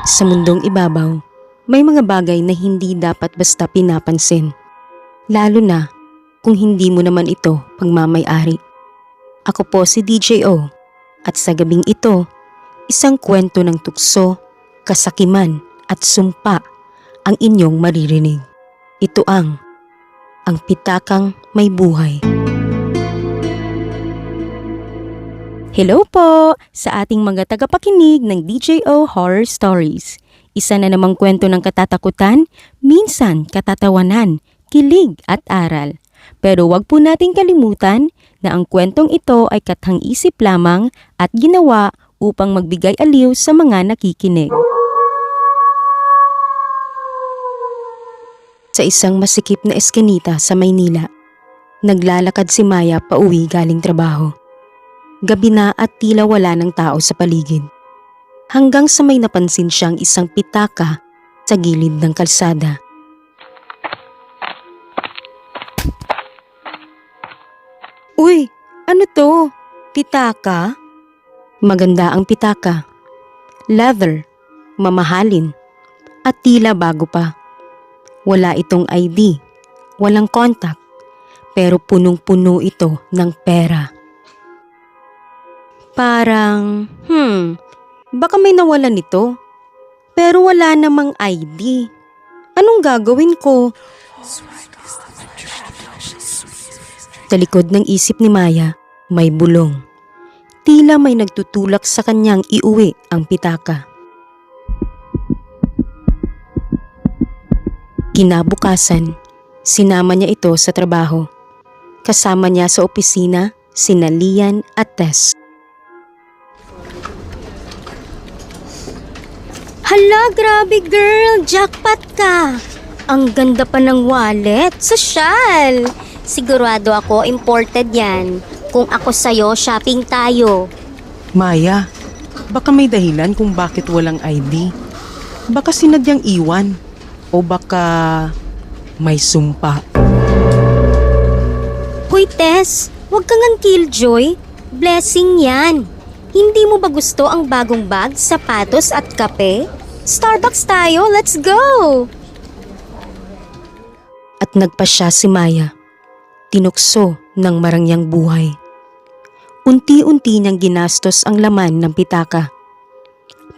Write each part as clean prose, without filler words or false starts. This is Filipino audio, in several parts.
Sa mundong ibabaw, may mga bagay na hindi dapat basta pinapansin. Lalo na kung hindi mo naman ito pagmamay-ari. Ako po si DJO at sa gabing ito, isang kwento ng tukso, kasakiman at sumpa ang inyong maririnig. Ito ang Pitakang May Buhay. Hello po sa ating mga tagapakinig ng DJO Horror Stories. Isa na namang kwento ng katatakutan, minsan katatawanan, kilig at aral. Pero wag po nating kalimutan na ang kwentong ito ay kathang-isip lamang at ginawa upang magbigay aliw sa mga nakikinig. Sa isang masikip na eskinita sa Maynila, naglalakad si Maya pauwi galing trabaho. Gabi na at tila wala ng tao sa paligid. Hanggang sa may napansin siyang isang pitaka sa gilid ng kalsada. Uy, ano to? Pitaka? Maganda ang pitaka. Leather, mamahalin, at tila bago pa. Wala itong ID, walang contact, pero punong-puno ito ng pera. Parang, baka may nawalan nito. Pero wala namang ID. Anong gagawin ko? Sa likod ng isip ni Maya, may bulong. Tila may nagtutulak sa kanyang iuwi ang pitaka. Kinabukasan, sinama niya ito sa trabaho. Kasama niya sa opisina sina Lian at Tess. Hala, grabe girl! Jackpot ka! Ang ganda pa ng wallet. Sosyal! Sigurado ako imported yan. Kung ako sa'yo, shopping tayo. Maya, baka may dahilan kung bakit walang ID. Baka sinadyang iwan. O baka may sumpa. Hoy Tess, huwag kang killjoy. Blessing yan. Hindi mo ba gusto ang bagong bag, sapatos at kape? Starbucks tayo, let's go! At nagpasya si Maya. Tinukso ng marangyang buhay. Unti-unti niyang ginastos ang laman ng pitaka.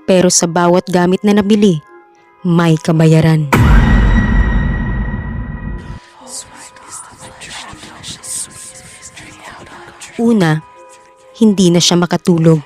Pero sa bawat gamit na nabili, may kabayaran. Una, hindi na siya makatulog.